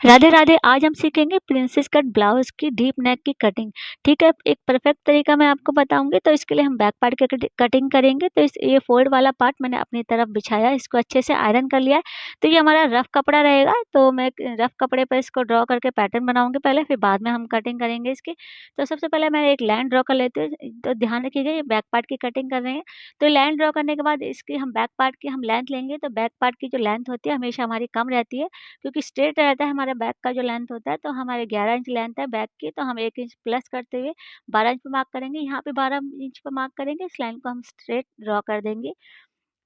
राधे राधे। आज हम सीखेंगे प्रिंसेस कट ब्लाउज की डीप नेक की कटिंग। ठीक है, एक परफेक्ट तरीका मैं आपको बताऊंगी। तो इसके लिए हम बैक पार्ट की कटिंग करेंगे। तो इस ये फोल्ड वाला पार्ट मैंने अपनी तरफ बिछाया, इसको अच्छे से आयरन कर लिया है। तो ये हमारा रफ कपड़ा रहेगा। तो मैं रफ कपड़े पर इसको ड्रॉ करके पैटर्न बनाऊंगी पहले, फिर बाद में हम कटिंग करेंगे इसकी। तो सबसे पहले मैं एक लाइन ड्रॉ कर लेती हूँ। तो ध्यान रखिएगा, ये बैक पार्ट की कटिंग कर रहे हैं। तो लाइन ड्रॉ करने के बाद इसकी हम बैक पार्ट की हम लेंथ लेंगे। तो बैक पार्ट की जो लेंथ होती है हमेशा हमारी कम रहती है, क्योंकि स्ट्रेट रहता है हमारा बैक का जो लेंथ होता है। तो हमारे 11 इंच लेंथ है बैक की, तो हम 1 इंच प्लस करते हुए 12 इंच पे मार्क करेंगे। यहाँ पे 12 इंच पे मार्क करेंगे, इस लाइन को हम स्ट्रेट ड्रॉ कर देंगे।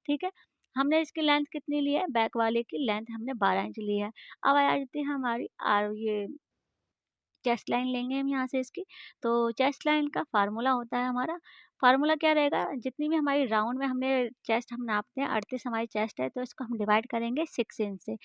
ठीक है? हमने इसकी लेंथ कितनी ली है, बैक वाले की लेंथ हमने 12 इंच ली है। अब आ जाती है हमारी ये चेस्ट लाइन लेंगे हम यहाँ से इसकी। तो चेस्ट लाइन का फ़ॉर्मूला होता है हमारा, फ़ॉर्मूला क्या रहेगा, जितनी भी हमारी राउंड में हमने चेस्ट हम नापते हैं, 38 हमारी चेस्ट है, तो इसको हम डिवाइड करेंगे 6 इंच से।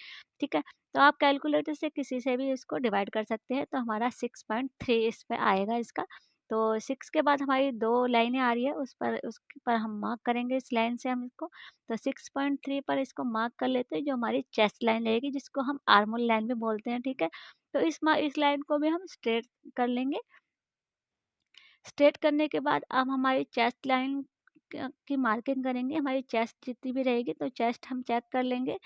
ठीक है? तो आप कैलकुलेटर से किसी से भी इसको डिवाइड कर सकते हैं, तो हमारा 6.3 इस पे आएगा इसका। तो 6 के बाद हमारी 2 लाइनें आ रही है, उस पर हम मार्क करेंगे इस लाइन से हम इसको। तो 6.3 पर इसको मार्क कर लेते हैं, जो हमारी चेस्ट लाइन रहेगी, जिसको हम आर्मोल लाइन भी बोलते हैं। ठीक है? तो इस लाइन को भी हम स्ट्रेट कर लेंगे। स्ट्रेट करने के बाद अब हमारी चेस्ट लाइन की मार्किंग करेंगे। हमारी चेस्ट जितनी भी रहेगी, तो चेस्ट हम चेक कर लेंगे।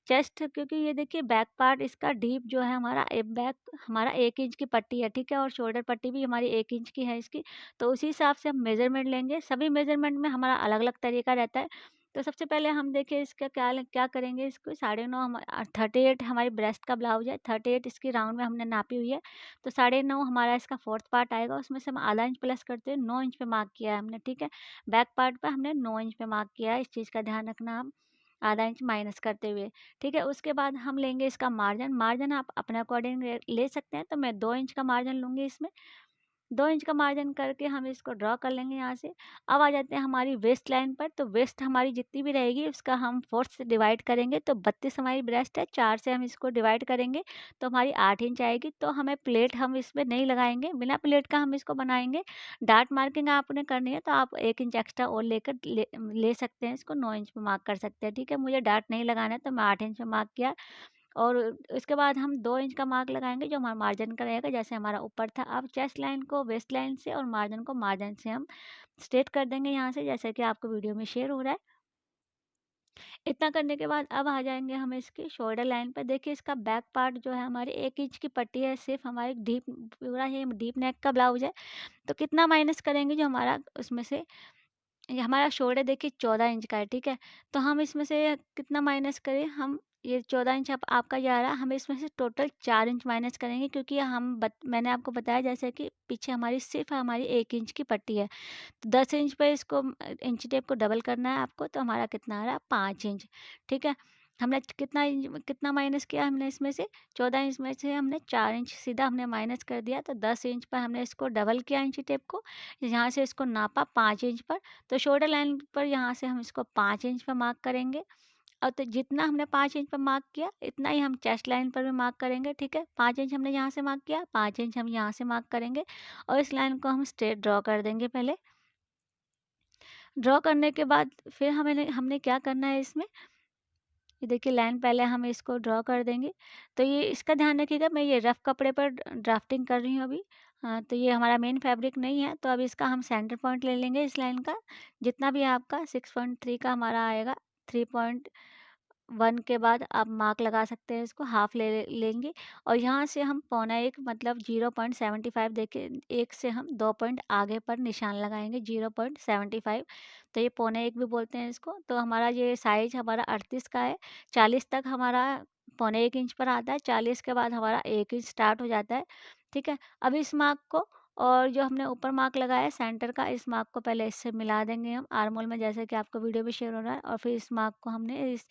चेस्ट, क्योंकि ये देखिए बैक पार्ट इसका डीप जो है हमारा बैक हमारा 1 इंच की पट्टी है। ठीक है? और शोल्डर पट्टी भी हमारी 1 इंच की है इसकी। तो उसी हिसाब से हम मेज़रमेंट लेंगे। सभी मेज़रमेंट में हमारा अलग-अलग तरीका रहता है। तो सबसे पहले हम देखिए इसका क्या करेंगे, इसको 9.5 38 हमारी ब्रेस्ट का ब्लाउज है, 38 इसकी राउंड में हमने नापी हुई है। तो 9.5 हमारा इसका फोर्थ पार्ट आएगा, उसमें से हम आधा इंच प्लस करते हुए 9 इंच पे मार्क किया है हमने। ठीक है? बैक पार्ट पे हमने 9 इंच पे मार्क किया है, इस चीज़ का ध्यान रखना हम आधा इंच माइनस करते हुए। ठीक है? उसके बाद हम लेंगे इसका मार्जिन। मार्जिन आप अपने अकॉर्डिंग ले सकते हैं, तो मैं 2 इंच का मार्जिन लूँगी इसमें। 2 इंच का मार्जिन करके हम इसको ड्रॉ कर लेंगे यहाँ से। अब आ जाते हैं हमारी वेस्ट लाइन पर। तो वेस्ट हमारी जितनी भी रहेगी उसका हम 4 से डिवाइड करेंगे। तो 32 हमारी ब्रेस्ट है, 4 से हम इसको डिवाइड करेंगे, तो हमारी 8 इंच आएगी। तो हमें प्लेट हम इसमें नहीं लगाएँगे, बिना प्लेट का हम इसको बनाएँगे। डॉट मार्किंग आपने करनी है, तो आप 1 इंच एक्स्ट्रा और ले सकते हैं, इसको 9 इंच पे मार्क कर सकते हैं। ठीक है? मुझे डॉट नहीं लगाना है, तो मैं 8 इंच पे मार्क किया। और इसके बाद हम 2 इंच का मार्क लगाएँगे, जो हमारा मार्जिन का रहेगा, जैसे हमारा ऊपर था। अब चेस्ट लाइन को वेस्ट लाइन से और मार्जिन को मार्जिन से हम स्ट्रेट कर देंगे यहाँ से, जैसे कि आपको वीडियो में शेयर हो रहा है। इतना करने के बाद अब आ जाएँगे हम इसकी शोल्डर लाइन पे। देखिए इसका बैक पार्ट जो है हमारी 1 इंच की पट्टी है, सिर्फ़ हमारी पूरा ये डीप नेक का ब्लाउज है। तो कितना माइनस करेंगे, जो हमारा उसमें से ये हमारा शोल्डर देखिए 14 इंच का है। ठीक है? तो हम इसमें से कितना माइनस करें, हम ये 14 इंच अब आपका जा रहा है, हम इसमें से टोटल 4 इंच माइनस करेंगे, क्योंकि मैंने आपको बताया जैसे कि पीछे हमारी सिर्फ़ हमारी 1 इंच की पट्टी है। तो 10 इंच पे इसको इंची टेप को डबल करना है आपको, तो हमारा कितना आ रहा है, 5 इंच। ठीक है? हमने कितना माइनस किया हमने इसमें से, 14 इंच में से हमने 4 इंच सीधा हमने माइनस कर दिया। तो 10 इंच पर हमने इसको डबल किया इंची टेप को, यहाँ से इसको नापा 5 इंच पर। तो शोल्डर लाइन पर यहाँ से हम इसको 5 इंच पे मार्क करेंगे। और तो जितना हमने 5 इंच पे मार्क किया, इतना ही हम चेस्ट लाइन पर भी मार्क करेंगे। ठीक है? 5 इंच हमने यहाँ से मार्क किया, 5 इंच हम यहाँ से मार्क करेंगे, और इस लाइन को हम स्ट्रेट ड्रॉ कर देंगे पहले। ड्रॉ करने के बाद फिर हमने क्या करना है इसमें, ये देखिए लाइन पहले हम इसको ड्रॉ कर देंगे। तो ये इसका ध्यान रखिएगा, मैं ये रफ़ कपड़े पर ड्राफ्टिंग कर रही हूँ अभी। हाँ, तो ये हमारा मेन फैब्रिक नहीं है। तो अब इसका हम सेंटर पॉइंट ले लेंगे इस लाइन का, जितना भी आपका 6.3 का हमारा आएगा। 3.1 के बाद आप मार्क लगा सकते हैं, इसको हाफ लेंगे। और यहाँ से हम पौना 1 मतलब 0.75 देके 1 से हम 2 पॉइंट आगे पर निशान लगाएँगे, 0.75। तो ये पौने 1 भी बोलते हैं इसको। तो हमारा ये साइज़ हमारा 38 का है, 40 तक हमारा पौने 1 इंच पर आता है, 40 के बाद हमारा 1 इंच स्टार्ट हो जाता है। ठीक है? अब इस मार्क को और जो हमने ऊपर मार्क लगाया है सेंटर का, इस मार्क को पहले इससे मिला देंगे हम आर्म-होल में, जैसे कि आपको वीडियो में शेयर हो रहा है। और फिर इस मार्क को हमने इस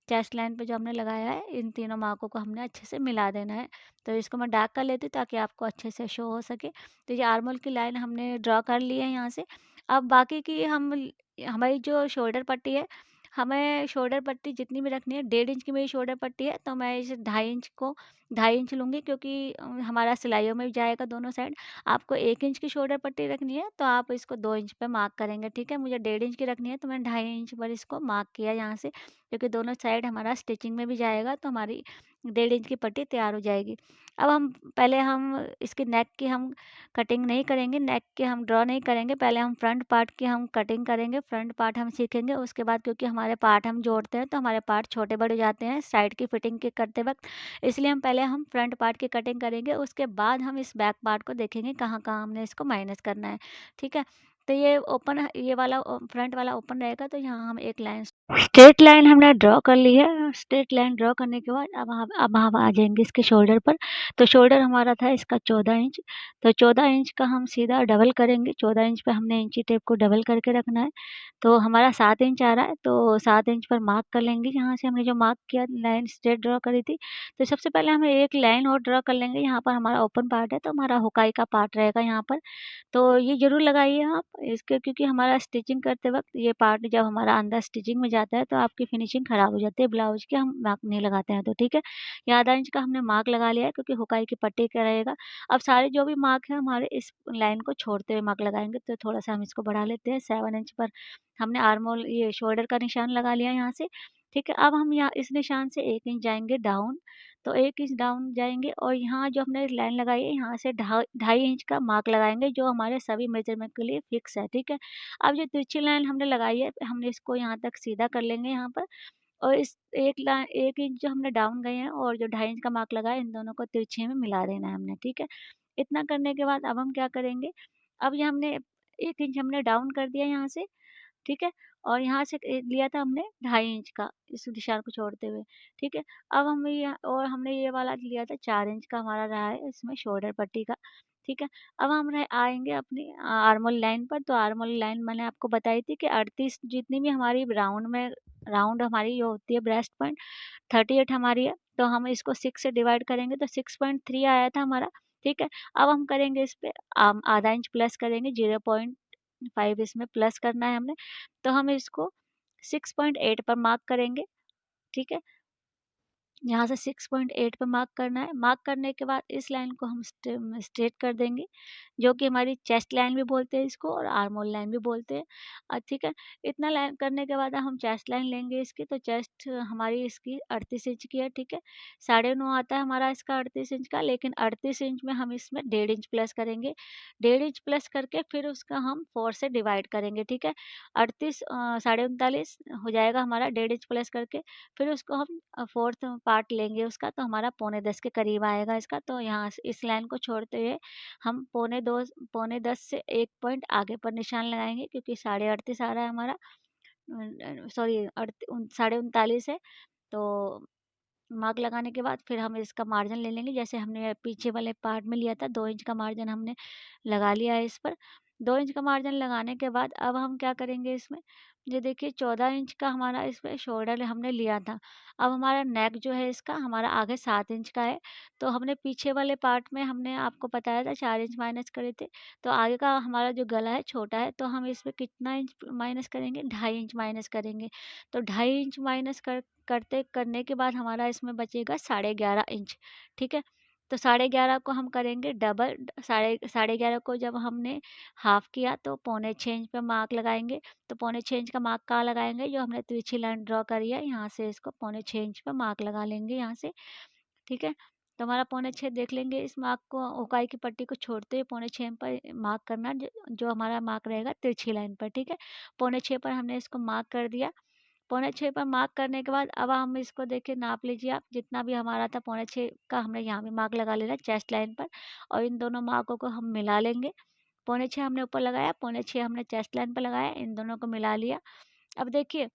चेस्ट लाइन पे जो हमने लगाया है, इन तीनों मार्कों को हमने अच्छे से मिला देना है। तो इसको मैं डार्क कर लेती हूँ, ताकि आपको अच्छे से शो हो सके। तो ये आर्म होल की लाइन हमने ड्रॉ कर ली है यहाँ से। अब बाकी की हमारी जो शोल्डर पट्टी है, हमें शोल्डर पट्टी जितनी भी रखनी है, 1.5 इंच की मेरी शोल्डर पट्टी है, तो मैं इस 2.5 इंच को 2.5 इंच लूँगी, क्योंकि हमारा सिलाइयों में भी जाएगा दोनों साइड। आपको 1 इंच की शोल्डर पट्टी रखनी है तो आप इसको 2 इंच पे मार्क करेंगे, ठीक है? मुझे 1.5 इंच की रखनी है तो मैंने 2.5 इंच पर इसको मार्क किया यहाँ से, क्योंकि दोनों साइड हमारा स्टिचिंग में भी जाएगा तो हमारी 1.5 इंच की पट्टी तैयार हो जाएगी। अब हम इसकी नेक की हम कटिंग नहीं करेंगे, नेक की हम ड्रॉ नहीं करेंगे, पहले हम फ्रंट पार्ट की हम कटिंग करेंगे, फ्रंट पार्ट हम सीखेंगे। उसके बाद क्योंकि हमारे पार्ट हम जोड़ते हैं तो हमारे पार्ट छोटे-बड़े हो जाते हैं साइड की फिटिंग के करते वक़्त, इसलिए हम फ्रंट पार्ट की कटिंग करेंगे। उसके बाद हम इस बैक पार्ट को देखेंगे कहाँ-कहाँ हमने इसको माइनस करना है, ठीक है? तो ये वाला फ्रंट वाला ओपन रहेगा तो यहाँ हम एक लाइन स्ट्रेट लाइन हमने ड्रॉ कर ली है। स्ट्रेट लाइन ड्रॉ करने के बाद अब हम आ जाएँगे इसके शोल्डर पर। तो शोल्डर हमारा था इसका 14 इंच, तो 14 इंच का हम सीधा डबल करेंगे। 14 इंच पे हमने इंची टेप को डबल करके रखना है। तो हमारा 7 इंच आ रहा है, तो 7 इंच पर मार्क कर लेंगे। यहाँ से हमने जो मार्क किया लाइन स्ट्रेट ड्रॉ करी थी, तो सबसे पहले हमें एक लाइन और ड्रॉ कर लेंगे। यहाँ पर हमारा ओपन पार्ट है तो हमारा हुकाई का पार्ट रहेगा यहाँ पर। तो ये ज़रूर लगाइए आप इसके, क्योंकि हमारा स्टिचिंग करते वक़्त ये पार्ट जब हमारा अंदर स्टिचिंग में जाता है तो आपकी फिनिशिंग ख़राब हो जाती है ब्लाउज़ की, हम मार्क नहीं लगाते हैं तो, ठीक है? ये आधा इंच का हमने मार्क लगा लिया है क्योंकि हुकाई की पट्टी का रहेगा। अब सारे जो भी मार्क हैं हमारे इस लाइन को छोड़ते हुए मार्क लगाएँगे, तो थोड़ा-सा हम इसको बढ़ा लेते हैं। 7 इंच पर हमने आर्म होल ये शोल्डर का निशान लगा लिया यहाँ से, ठीक है? अब हम यहाँ इस निशान से 1 इंच जाएँगे डाउन, तो 1 इंच डाउन जाएँगे और यहाँ जो हमने लाइन लगाई है यहाँ से 2.5 इंच का मार्क लगाएँगे जो हमारे सभी मेज़रमेंट के लिए फिक्स है, ठीक है? अब जो तिरछी लाइन हमने लगाई है हमने इसको यहाँ तक सीधा कर लेंगे यहाँ पर, और इस 1 इंच जो हमने डाउन गए हैं और जो 2.5 इंच का मार्क लगा है इन दोनों को तिरछे में मिला देना है हमने, ठीक है? इतना करने के बाद अब हम क्या करेंगे, अब ये हमने 1 इंच हमने डाउन कर दिया यहाँ से, ठीक है? और यहाँ से लिया था हमने 2.5 इंच का इस निशान को छोड़ते हुए, ठीक है? अब हम ये और हमने ये वाला लिया था 4 इंच का हमारा रहा है इसमें शोल्डर पट्टी का, ठीक है? अब हम आएँगे अपनी आर्म होल लाइन पर, तो आर्म होल लाइन मैंने आपको बताई थी कि 38 जितनी भी हमारी राउंड हमारी जो होती है ब्रेस्ट पॉइंट 38 हमारी है, तो हम इसको 6 से डिवाइड करेंगे तो 6.3 आया था हमारा, ठीक है? अब हम करेंगे इस पे आधा इंच प्लस करेंगे, 0.5 इसमें प्लस करना है हमने, तो हम इसको 6.8 पर मार्क करेंगे, ठीक है? यहाँ से 6.8 पे मार्क करना है। मार्क करने के बाद इस लाइन को हम स्ट्रेट कर देंगे, जो कि हमारी चेस्ट लाइन भी बोलते हैं इसको और आर्म होल लाइन भी बोलते हैं। ठीक है? इतना लाइन करने के बाद हम चेस्ट लाइन लेंगे इसकी, तो चेस्ट हमारी इसकी 38 इंच की है, ठीक है? 9.5 आता है हमारा इसका 38 इंच का, लेकिन 38 इंच में हम इसमें 1.5 इंच प्लस करेंगे। 1.5 इंच प्लस करके फिर उसका हम 4 से डिवाइड करेंगे, ठीक है? 39 हो जाएगा हमारा 1.5 इंच प्लस करके, फिर उसको हम 4th पार्ट लेंगे उसका, तो हमारा पौने 10 के करीब आएगा इसका। तो यहाँ से इस लाइन को छोड़ते हुए हम पौने 10 से 1 पॉइंट आगे पर निशान लगाएँगे, क्योंकि 38.5 आ रहा है हमारा, सॉरी 39.5 है। तो मार्क लगाने के बाद फिर हम इसका मार्जिन ले लेंगे, जैसे हमने पीछे वाले पार्ट में लिया था 2 इंच का मार्जिन हमने लगा लिया है इस पर। 2 इंच का मार्जिन लगाने के बाद अब हम क्या करेंगे इसमें, ये देखिए 14 इंच का हमारा इसमें शोल्डर हमने लिया था। अब हमारा नेक जो है इसका हमारा आगे 7 इंच का है, तो हमने पीछे वाले पार्ट में हमने आपको बताया था 4 इंच माइनस करे थे, तो आगे का हमारा जो गला है छोटा है, तो हम इसमें कितना इंच माइनस करेंगे, 2.5 इंच माइनस करेंगे। तो 2.5 इंच माइनस करने के बाद हमारा इसमें बचेगा 11.5 इंच, ठीक है? तो 11.5 को हम करेंगे डबल, साढ़े साढ़े 11 को जब हमने हाफ किया तो पौने 6 इंच पे मार्क लगाएँगे। तो पौने 6 इंच का मार्क कहाँ लगाएँगे, जो हमने तिरछी लाइन ड्रॉ करी है यहाँ से इसको पौने 6 इंच पे मार्क लगा लेंगे यहाँ से, ठीक है? तो हमारा पौने 6 देख लेंगे, इस मार्क को उकाई की पट्टी को छोड़ते हुए पौने 6 पर मार्क करना, जो हमारा मार्क रहेगा तिरछी लाइन पर, ठीक है? पौने 6 पर हमने इसको मार्क कर दिया। पौने 6 पर मार्क करने के बाद अब हम इसको देखिए नाप लीजिए आप, जितना भी हमारा था पौने 6 का हमने यहाँ भी मार्क लगा लेना है चेस्ट लाइन पर, और इन दोनों मार्कों को हम मिला लेंगे। पौने 6 हमने ऊपर लगाया, पौने 6 हमने चेस्ट लाइन पर लगाया, इन दोनों को मिला लिया। अब देखिए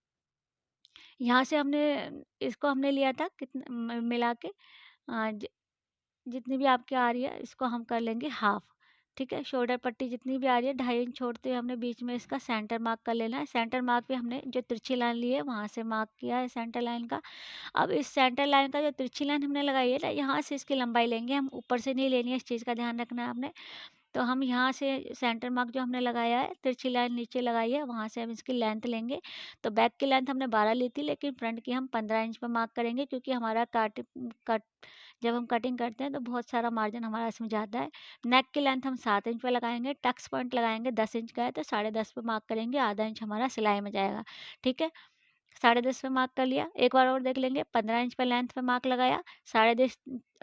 यहाँ से हमने इसको हमने लिया था कितना मिला के, अ, ज जितनी भी आपकी आ रही है इसको हम कर लेंगे हाफ, ठीक है? शोल्डर पट्टी जितनी भी आ रही है 2.5 इंच छोड़ते हुए हमने बीच में इसका सेंटर मार्क कर लेना है। सेंटर मार्क पे हमने जो तिरछी लाइन ली है वहाँ से मार्क किया है सेंटर लाइन का। अब इस सेंटर लाइन का जो तिरछी लाइन हमने लगाई है ना, यहाँ से इसकी लंबाई लेंगे हम, ऊपर से नहीं लेनी है, इस चीज़ का ध्यान रखना है आपने। तो हम यहाँ से सेंटर मार्क जो हमने लगाया है, तिरछी लाइन नीचे लगाई है, वहाँ से हम इसकी लेंथ लेंगे। तो बैक की लेंथ हमने 12 ली थी, लेकिन फ्रंट की हम 15 इंच पे मार्क करेंगे, क्योंकि हमारा कट जब हम कटिंग करते हैं तो बहुत सारा मार्जिन हमारा इसमें जाता है। नेक की लेंथ हम 7 इंच पे लगाएंगे, टक्स पॉइंट लगाएंगे 10 इंच का है तो 10.5 पे मार्क करेंगे, आधा इंच हमारा सिलाई में जाएगा। ठीक है, 10.5 पे मार्क कर लिया। एक बार और देख लेंगे, 15 इंच पे लेंथ पे मार्क लगाया, 10.5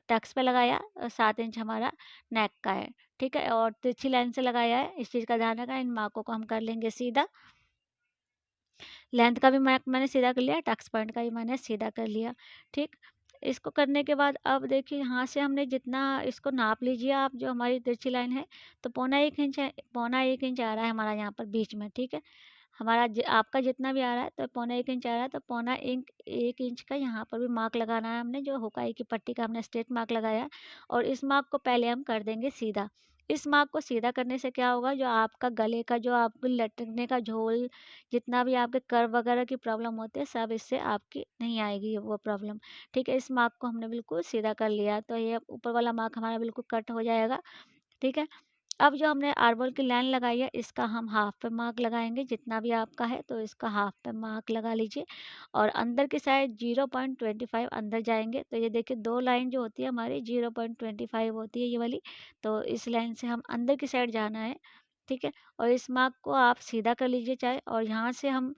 टक्स पे लगाया और 7 इंच हमारा नेक का है। ठीक है, और तिरछी लाइन से लगाया है, इस चीज़ का ध्यान रखना। इन मार्कों को हम कर लेंगे सीधा। लेंथ का भी मार्क मैंने सीधा कर लिया, टक्स पॉइंट का भी मैंने सीधा कर लिया। ठीक, इसको करने के बाद अब देखिए यहाँ से हमने जितना इसको नाप लीजिए आप, जो हमारी तिरछी लाइन है तो पौना 1 इंच है, पौना 1 इंच आ रहा है हमारा यहाँ पर बीच में। ठीक है, हमारा आपका जितना भी आ रहा है तो पौना 1 इंच आ रहा है, तो पौना 1 इंच का यहाँ पर भी मार्क लगाना है हमने, जो हुकाई की पट्टी का हमने स्ट्रेट मार्क लगाया है। और इस मार्क को पहले हम कर देंगे सीधा। इस मार्क को सीधा करने से क्या होगा, जो आपका गले का, जो आपको लटकने का झोल, जितना भी आपके कर्व वगैरह की प्रॉब्लम होती है, सब इससे आपकी नहीं आएगी वो प्रॉब्लम। ठीक है, इस मार्क को हमने बिल्कुल सीधा कर लिया, तो ये ऊपर वाला मार्क हमारा बिल्कुल कट हो जाएगा। ठीक है, अब जो हमने आर्बोल की लाइन लगाई है, इसका हम हाफ पे मार्क लगाएंगे, जितना भी आपका है तो इसका हाफ पे मार्क लगा लीजिए। और अंदर की साइड 0.25 अंदर जाएंगे, तो ये देखिए दो लाइन जो होती है हमारी 0.25 होती है ये वाली, तो इस लाइन से हम अंदर की साइड जाना है। ठीक है, और इस मार्क को आप सीधा कर लीजिए चाहे, और यहाँ से हम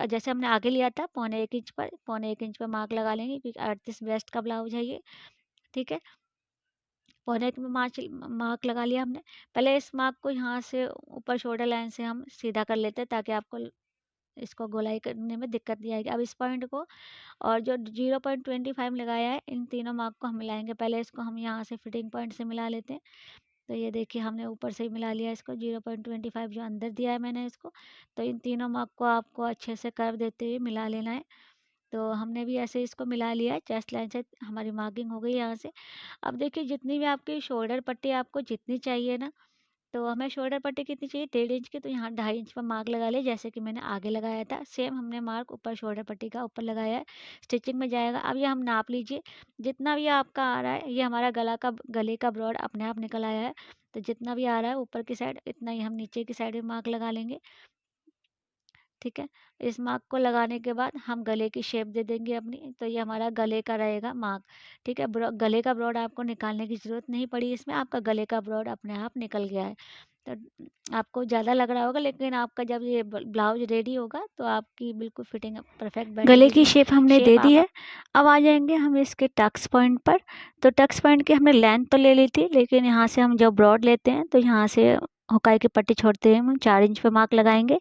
जैसे हमने आगे लिया था पौने 1 इंच पर, पौने 1 इंच पर मार्क लगा लेंगे, क्योंकि 38 ब्रेस्ट का ब्लाउज है ये। ठीक है, पौने 1 में मार्क लगा लिया हमने। पहले इस मार्क को यहाँ से ऊपर शोल्डर लाइन से हम सीधा कर लेते हैं, ताकि आपको इसको गोलाई करने में दिक्कत नहीं आएगी। अब इस पॉइंट को और जो 0.25 लगाया है, इन तीनों मार्क को हम मिलाएंगे। पहले इसको हम यहाँ से फिटिंग पॉइंट से मिला लेते हैं। तो ये देखिए हमने ऊपर से ही मिला लिया इसको, 0.25 जो अंदर दिया है मैंने इसको। तो इन तीनों मार्क को आपको अच्छे से कर्व देते हुए मिला लेना है। तो हमने भी ऐसे इसको मिला लिया है, चेस्ट लाइन से हमारी मार्किंग हो गई यहाँ से। अब देखिए जितनी भी आपकी शोल्डर पट्टी आपको जितनी चाहिए ना, तो हमें शोल्डर पट्टी कितनी चाहिए, 1.5 इंच की, तो यहाँ 2.5 इंच पर मार्क लगा लिया, जैसे कि मैंने आगे लगाया था सेम हमने मार्क ऊपर शोल्डर पट्टी का ऊपर लगाया है, स्टिचिंग में जाएगा। अब ये हम नाप लीजिए, जितना भी आपका आ रहा है, ये हमारा गले का ब्रॉड अपने आप निकल आया है, तो जितना भी आ रहा है ऊपर की साइड, इतना ही हम नीचे की साइड में मार्क लगा लेंगे। ठीक है, इस मार्क को लगाने के बाद हम गले की शेप दे देंगे अपनी, तो ये हमारा गले का रहेगा मार्क। ठीक है, गले का ब्रॉड आपको निकालने की ज़रूरत नहीं पड़ी इसमें, आपका गले का ब्रॉड अपने आप निकल गया है। तो आपको ज़्यादा लग रहा होगा, लेकिन आपका जब ये ब्लाउज रेडी होगा तो आपकी बिल्कुल फिटिंग परफेक्ट बैठेगी। गले की शेप हमने दे दी है। अब आ जाएंगे हम इसके टक्स पॉइंट पर। तो टक्स पॉइंट की हमने लेंथ तो ले ली थी, लेकिन यहाँ से हम जब ब्रॉड लेते हैं तो यहाँ से हुकाई की पट्टी छोड़ते हुए हम 4 इंच पे मार्क लगाएंगे,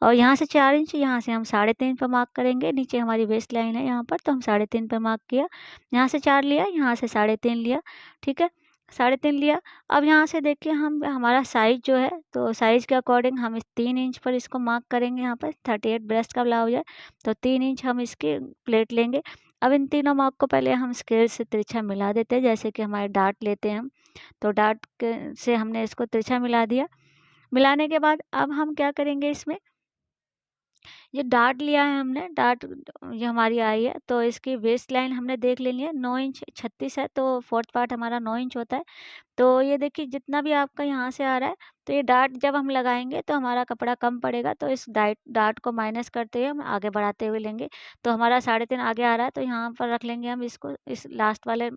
और यहाँ से 4 इंच, यहाँ से हम 3.5 पर मार्क करेंगे। नीचे हमारी वेस्ट लाइन है यहाँ पर, तो हम 3.5 पर मार्क किया, यहाँ से 4 लिया, यहाँ से 3.5 लिया। ठीक है, 3.5 लिया। अब यहाँ से देखिए हम हमारा साइज जो है, तो साइज के अकॉर्डिंग हम इस 3 इंच पर इसको मार्क करेंगे। यहाँ पर 38 ब्रेस्ट का ब्लाउज है, तो 3 इंच हम इसकी प्लेट लेंगे। अब इन तीनों मार्क को पहले हम स्केल से तिरछा मिला देते हैं, जैसे कि हमारे डार्ट लेते हैं हम, तो डार्ट से हमने इसको तिरछा मिला दिया। मिलाने के बाद अब हम क्या करेंगे, इसमें ये डार्ट लिया है हमने, डार्ट ये हमारी आई है, तो इसकी वेस्ट लाइन हमने देख लेनी है, 9 इंच 36 है, तो फोर्थ पार्ट हमारा 9 इंच होता है। तो ये देखिए जितना भी आपका यहाँ से आ रहा है, तो ये डार्ट जब हम लगाएंगे तो हमारा कपड़ा कम पड़ेगा, तो इस डार्ट को माइनस करते हुए हम आगे बढ़ाते हुए लेंगे। तो हमारा 3.5 आगे आ रहा है, तो यहाँ पर रख लेंगे हम इसको, इस लास्ट वाले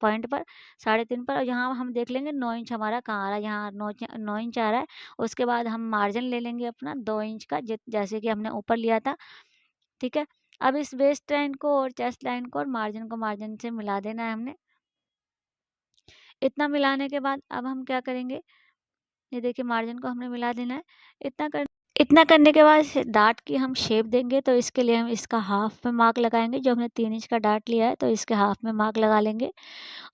पॉइंट पर 3.5 पर, और यहाँ हम देख लेंगे 9 इंच हमारा कहाँ आ रहा है, यहाँ 9 इंच आ रहा है। उसके बाद हम मार्जिन ले लेंगे अपना 2 इंच का, जैसे कि हमने ऊपर लिया था। ठीक है, अब इस वेस्ट लाइन को और चेस्ट लाइन को और मार्जिन को मार्जिन से मिला देना है हमने। इतना मिलाने के बाद अब हम क्या करेंगे, ये देखिए मार्जिन को हमने मिला देना है। इतना करने के बाद डार्ट की हम शेप देंगे, तो इसके लिए हम इसका हाफ में मार्क लगाएंगे। जो हमने 3 इंच का डार्ट लिया है, तो इसके हाफ में मार्क लगा लेंगे,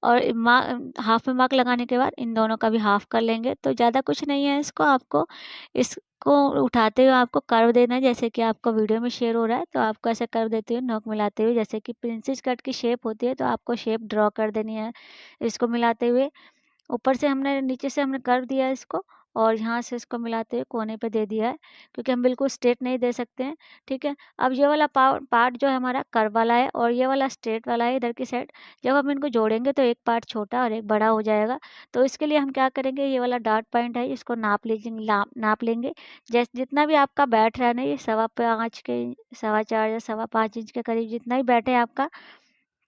और हाफ में मार्क लगाने के बाद इन दोनों का भी हाफ कर लेंगे। तो ज़्यादा कुछ नहीं है, इसको उठाते हुए आपको कर्व देना है, जैसे कि आपको वीडियो में शेयर हो रहा है, तो आपको ऐसे कर्व देते हुए नोक मिलाते हुए, जैसे कि प्रिंसेस कट की शेप होती है, तो आपको शेप ड्रॉ कर देनी है इसको मिलाते हुए। ऊपर से हमने, नीचे से हमने कर्व दिया है इसको, और यहाँ से इसको मिलाते हुए कोने पे दे दिया है, क्योंकि हम बिल्कुल स्ट्रेट नहीं दे सकते हैं। ठीक है, अब ये वाला पार्ट जो है हमारा कर्व वाला है, और ये वाला स्ट्रेट वाला है इधर की साइड। जब हम इनको जोड़ेंगे तो एक पार्ट छोटा और एक बड़ा हो जाएगा। तो इसके लिए हम क्या करेंगे, ये वाला डार्ट पॉइंट है, इसको नाप लेंगे। जैसे जितना भी आपका बैठ रहा है ना, ये 4.25 के 4.25 या 5.25 इंच के करीब जितना भी बैठे आपका,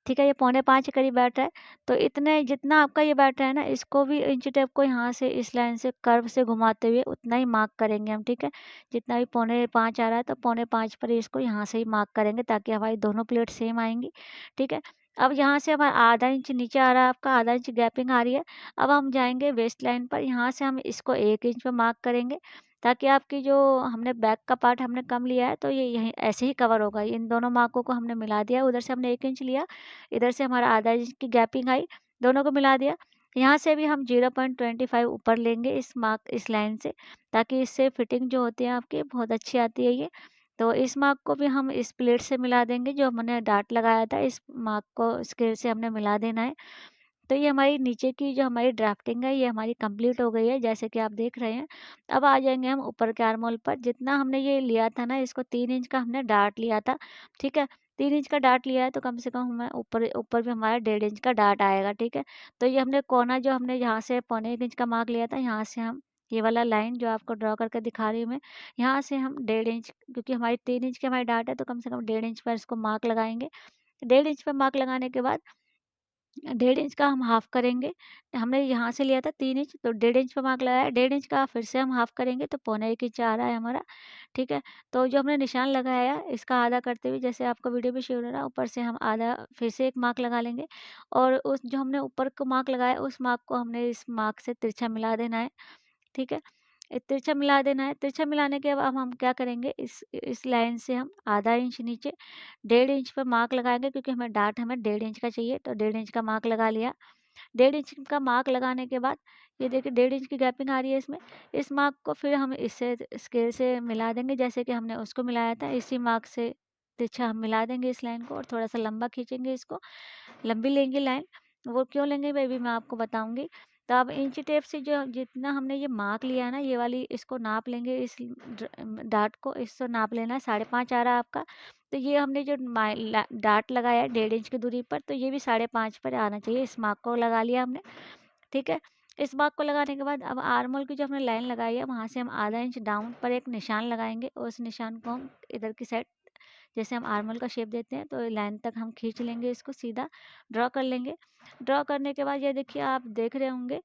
ठीक है, ये 4.25 के करीब बैठ रहा है। तो इतने जितना आपका ये बैठ रहा है ना, इसको भी इंची टेप को यहाँ से इस लाइन से कर्व से घुमाते हुए उतना ही मार्क करेंगे हम, ठीक है। जितना भी 4.25 आ रहा है तो 4.25 पर ही इसको यहाँ से ही मार्क करेंगे ताकि हमारी दोनों प्लेट सेम आएँगी, ठीक है। अब यहाँ से हमारा आधा इंच नीचे आ रहा है, आपका आधा इंच गैपिंग आ रही है। अब हम जाएँगे वेस्ट लाइन पर, यहाँ से हम इसको 1 इंच पे मार्क करेंगे ताकि आपकी जो हमने बैक का पार्ट हमने कम लिया है तो ये यहीं ऐसे ही कवर होगा। इन दोनों मार्कों को हमने मिला दिया, उधर से हमने 1 इंच लिया, इधर से हमारा आधा इंच की गैपिंग आई, दोनों को मिला दिया। यहाँ से भी हम 0.25 ऊपर लेंगे इस लाइन से, ताकि इससे फिटिंग जो होती है आपकी बहुत अच्छी आती है ये। तो इस मार्क को भी हम इस प्लेट से मिला देंगे, जो हमने डार्ट लगाया था इस मार्क को स्केल से हमने मिला देना है। तो ये हमारी नीचे की जो हमारी ड्राफ्टिंग है ये हमारी कंप्लीट हो गई है, जैसे कि आप देख रहे हैं। अब आ जाएँगे हम ऊपर के आर्म होल पर। जितना हमने ये लिया था ना, इसको 3 इंच का हमने डार्ट लिया था, ठीक है। 3 इंच का डार्ट लिया है तो कम से कम हमें ऊपर ऊपर भी हमारा 1.5 इंच का डार्ट आएगा, ठीक है। तो ये हमने कोना जो हमने यहाँ से 0.25 इंच का मार्क लिया था, यहाँ से हम ये वाला लाइन जो आपको ड्रॉ करके दिखा रही हूँ मैं, यहाँ से हम 1.5 इंच, क्योंकि हमारी 3 इंच की हमारी डार्ट है तो कम से कम 1.5 इंच पर इसको मार्क लगाएँगे। 1.5 इंच पे मार्क लगाने के बाद 1.5 इंच का हम हाफ करेंगे। हमने यहाँ से लिया था 3 इंच, तो 1.5 इंच पे मार्क लगाया, 1.5 इंच का फिर से हम हाफ करेंगे तो 0.25 इंच आ रहा है हमारा, ठीक है। तो जो हमने निशान लगाया है इसका आधा करते हुए, जैसे आपको वीडियो में शो हो रहा है, ऊपर से हम आधा फिर से एक मार्क लगा लेंगे और उस जो हमने ऊपर को मार्क लगाया उस मार्क को हमने इस मार्क से तिरछा मिला देना है, ठीक है। तिरछा मिला देना है। तिरछा मिलाने के बाद अब हम क्या करेंगे, इस लाइन से हम आधा इंच नीचे 1.5 इंच पे मार्क लगाएँगे, क्योंकि हमें 1.5 इंच का चाहिए, तो 1.5 इंच का मार्क लगा लिया। 1.5 इंच का मार्क लगाने के बाद ये देखिए 1.5 इंच की गैपिंग आ रही है इसमें। इस मार्क को फिर हम इससे स्केल से मिला देंगे, जैसे कि हमने उसको मिलाया था, इसी मार्क से तिरछा हम मिला देंगे इस लाइन को और थोड़ा-सा लंबा खींचेंगे इसको। लंबी लेंगे लाइन, वो क्यों लेंगे वो भी मैं आपको बताऊँगी। तो अब इंची टेप से जो जितना हमने ये मार्क लिया है ना, ये वाली इसको नाप लेंगे, डार्ट को इससे नाप लेना है, 5.5 आ रहा है आपका। तो ये हमने जो डार्ट लगाया है 1.5 इंच की दूरी पर, तो ये भी 5.5 पर आना चाहिए। इस मार्क को लगा लिया हमने, ठीक है। इस मार्क को लगाने के बाद अब आर्म होल की जो हमने लाइन लगाई है वहाँ से हम आधा इंच डाउन पर एक निशान लगाएँगे और उस निशान को हम इधर की साइड, जैसे हम आर्म होल का शेप देते हैं, तो लाइन तक हम खींच लेंगे, इसको सीधा ड्रॉ कर लेंगे। ड्रॉ करने के बाद ये देखिए आप देख रहे होंगे,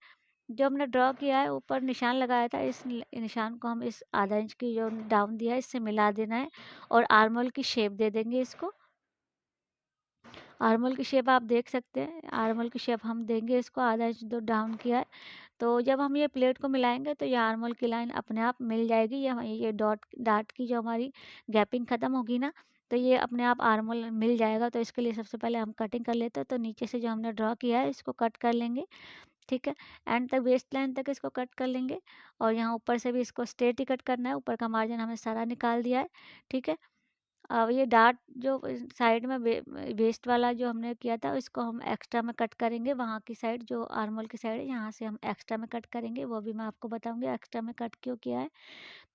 जो हमने ड्रॉ किया है ऊपर निशान लगाया था, इस निशान को हम इस आधा इंच की जो डाउन दिया है इससे मिला देना है और आर्म होल की शेप दे देंगे इसको। आर्म होल की शेप आप देख सकते हैं, आर्म होल की शेप हम देंगे इसको, आधा इंच जो डाउन किया है। तो जब हम ये प्लेट को मिलाएँगे तो ये आर्म होल की लाइन अपने आप मिल जाएगी। ये डार्ट की जो हमारी गैपिंग ख़त्म होगी ना, तो ये अपने आप आर्म होल मिल जाएगा। तो इसके लिए सबसे पहले हम कटिंग कर लेते हैं। तो नीचे से जो हमने ड्रॉ किया है इसको कट कर लेंगे, ठीक है। एंड तक वेस्ट लाइन तक इसको कट कर लेंगे और यहाँ ऊपर से भी इसको स्ट्रेट ही कट करना है। ऊपर का मार्जिन हमने सारा निकाल दिया है, ठीक है। अब ये डार्ट जो साइड में वेस्ट वाला जो हमने किया था इसको हम एक्स्ट्रा में कट करेंगे, वहाँ की साइड जो आर्म होल की साइड है यहाँ से हम एक्स्ट्रा में कट करेंगे, वो भी मैं आपको बताऊंगी एक्स्ट्रा में कट क्यों किया है।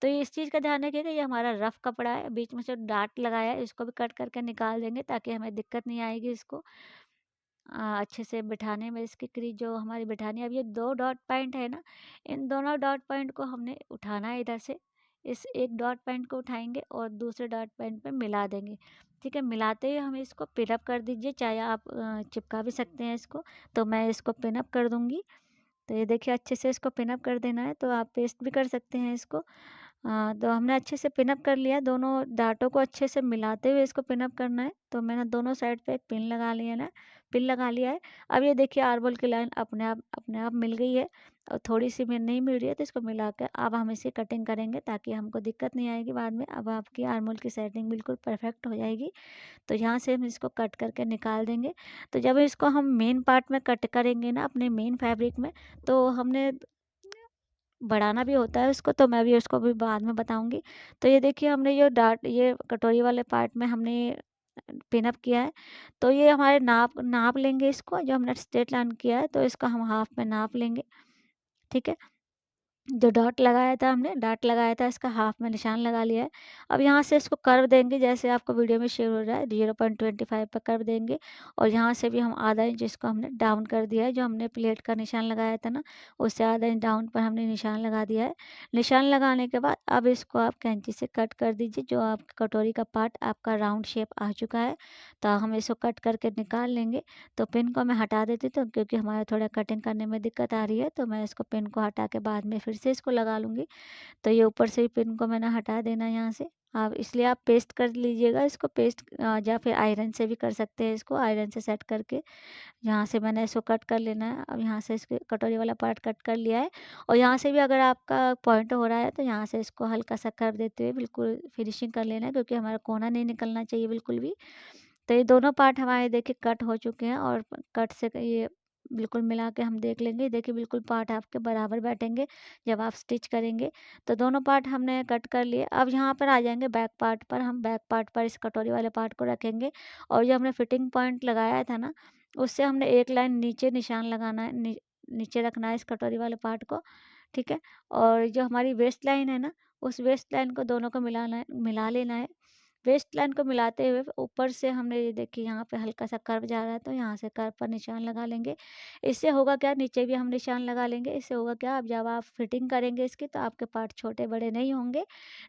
तो ये इस चीज़ का ध्यान रखिएगा, ये हमारा रफ कपड़ा है, बीच में से डार्ट लगाया है इसको भी कट करके निकाल देंगे ताकि हमें दिक्कत नहीं आएगी इसको अच्छे से बिठाने में, इसकी क्रीज जो हमारी बिठानी है। अब ये 2 डॉट पॉइंट है ना, इन दोनों डॉट पॉइंट को हमने उठाना है इधर से। इस एक डॉट पॉइंट को उठाएँगे और दूसरे डॉट पॉइंट पे मिला देंगे, ठीक है। मिलाते ही हमें इसको पिन अप कर दीजिए, चाहे आप चिपका भी सकते हैं इसको, तो मैं इसको पिन अप कर दूँगी। तो ये देखिए अच्छे से इसको पिन अप कर देना है, तो आप पेस्ट भी कर सकते हैं इसको। तो हमने अच्छे से पिन अप कर लिया, दोनों डाँटों को अच्छे से मिलाते हुए इसको पिन अप करना है। तो मैंने दोनों साइड पे एक पिन लगा लिया है। अब ये देखिए आर्म होल की लाइन अपने आप मिल गई है और थोड़ी-सी में नहीं मिल रही है तो इसको मिला के अब हम इसे कटिंग करेंगे ताकि हमको दिक्कत नहीं आएगी बाद में। अब आपकी आर्म होल की सेटिंग बिल्कुल परफेक्ट हो जाएगी। तो यहाँ से हम इसको कट करके निकाल देंगे। तो जब इसको हम मेन पार्ट में कट करेंगे ना अपने मेन फैब्रिक में, तो हमने बढ़ाना भी होता है उसको, तो मैं भी उसको भी बाद में बताऊँगी। तो ये देखिए हमने ये कटोरी वाले पार्ट में हमने पिन अप किया है। तो ये हमारे नाप नाप लेंगे इसको, जो हमने स्ट्रेट लाइन किया है तो इसका हम हाफ में नाप लेंगे, ठीक है। जो डॉट लगाया था हमने, डॉट लगाया था, इसका हाफ में निशान लगा लिया है। अब यहाँ से इसको कर्व देंगे, जैसे आपको वीडियो में शेयर हो रहा है, 0.25 पर कर्व देंगे और यहाँ से भी हम आधा इंच इसको हमने डाउन कर दिया है। जो हमने प्लेट का निशान लगाया था ना, उससे आधा इंच डाउन पर हमने निशान लगा दिया है। निशान लगाने के बाद अब इसको आप कैंची से कट कर दीजिए। जो आपकी कटोरी का पार्ट आपका राउंड शेप आ चुका है, तो हम इसको कट करके निकाल लेंगे। तो पिन को मैं हटा देती हूँ, क्योंकि हमारा थोड़ा कटिंग करने में दिक्कत आ रही है, तो मैं इसको पिन को हटा के बाद में फिर से इसको लगा लूँगी। तो ये ऊपर से ही पिन को मैंने हटा देना है यहाँ से। आप इसलिए आप पेस्ट कर लीजिएगा इसको, पेस्ट या फिर आयरन से भी कर सकते हैं इसको, आयरन से सेट करके। यहाँ से मैंने इसको कट कर लेना है। अब यहाँ से इसके कटोरी वाला पार्ट कट कर लिया है और यहाँ से भी अगर आपका पॉइंट हो रहा है तो यहाँ से इसको हल्का सा कर्व देते हुए बिल्कुल फिनिशिंग कर लेना है, क्योंकि हमारा कोना नहीं निकलना चाहिए बिल्कुल भी। तो ये दोनों पार्ट हमारे देखिए कट हो चुके हैं और कट से ये बिल्कुल मिला के हम देख लेंगे। देखिए बिल्कुल पार्ट आपके बराबर बैठेंगे जब आप स्टिच करेंगे। तो दोनों पार्ट हमने कट कर लिए। अब यहाँ पर आ जाएंगे बैक पार्ट पर। हम बैक पार्ट पर इस कटोरी वाले पार्ट को रखेंगे और जो हमने फिटिंग पॉइंट लगाया था ना, उससे हमने एक लाइन नीचे निशान लगाना है, नीचे रखना है इस कटोरी वाले पार्ट को, ठीक है। और जो हमारी वेस्ट लाइन है ना, उस वेस्ट लाइन को दोनों को मिला लेना है। वेस्ट लाइन को मिलाते हुए ऊपर से हमने ये देखिए यहाँ पे हल्का सा कर्व जा रहा है, तो यहाँ से कर्व पर निशान लगा लेंगे। इससे होगा क्या, नीचे भी हम निशान लगा लेंगे। इससे होगा क्या, अब जब आप फिटिंग करेंगे इसकी तो आपके पार्ट छोटे बड़े नहीं होंगे,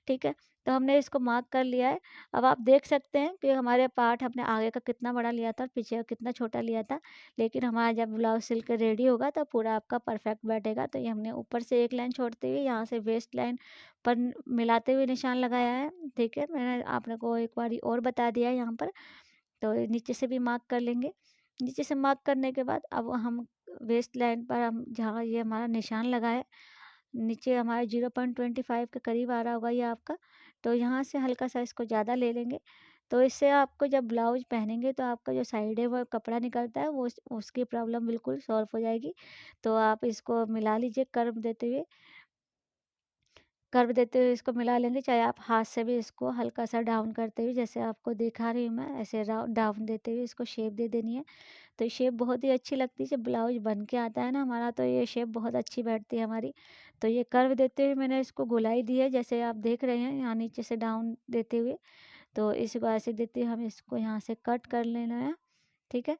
ठीक है। तो हमने इसको मार्क कर लिया है। अब आप देख सकते हैं कि हमारे पार्ट हमने आगे का कितना बड़ा लिया था और पीछे का कितना छोटा लिया था, लेकिन हमारा जब ब्लाउज सिल के रेडी होगा तो पूरा आपका परफेक्ट बैठेगा। तो ये हमने ऊपर से एक लाइन छोड़ते हुए यहाँ से वेस्ट लाइन पर मिलाते हुए निशान लगाया है, ठीक है। मैंने आपने को एक बारी और बता दिया है यहाँ पर। तो नीचे से भी मार्क कर लेंगे। नीचे से मार्क करने के बाद अब हम वेस्ट लाइन पर हम जहाँ ये हमारा निशान लगा है, नीचे हमारा 0.25 के करीब आ रहा होगा ये आपका। तो यहाँ से हल्का सा इसको ज़्यादा ले लेंगे। तो इससे आपको जब ब्लाउज पहनेंगे तो आपका जो साइड है वो कपड़ा निकलता है, वो उसकी प्रॉब्लम बिल्कुल सॉल्व हो जाएगी। तो आप इसको मिला लीजिए कर्व देते हुए इसको मिला लेंगे। चाहे आप हाथ से भी इसको हल्का सा डाउन करते हुए, जैसे आपको दिखा रही हूँ मैं, ऐसे डाउन देते हुए इसको शेप दे देनी है। तो ये शेप बहुत ही अच्छी लगती है जब ब्लाउज बन के आता है ना हमारा, तो ये शेप बहुत अच्छी बैठती है हमारी। तो ये कर्व देते हुए मैंने इसको गोलाई दी है, जैसे आप देख रहे हैं यहाँ नीचे से डाउन देते हुए। तो इसको ऐसे देते हुए हम इसको यहाँ से कट कर लेना है, ठीक है।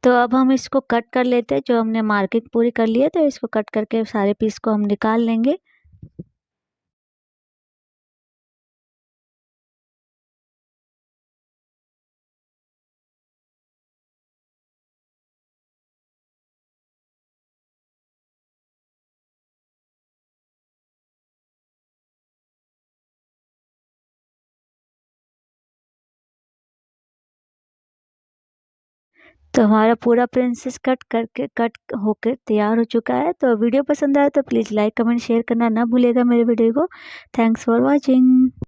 तो अब हम इसको कट कर लेते हैं। जो हमने मार्किंग पूरी कर ली है, तो इसको कट करके सारे पीस को हम निकाल लेंगे। तो हमारा पूरा प्रिंसेस कट होकर तैयार हो चुका है। तो वीडियो पसंद आया तो प्लीज़ लाइक कमेंट शेयर करना ना भूलिएगा मेरे वीडियो को। Thanks for watching.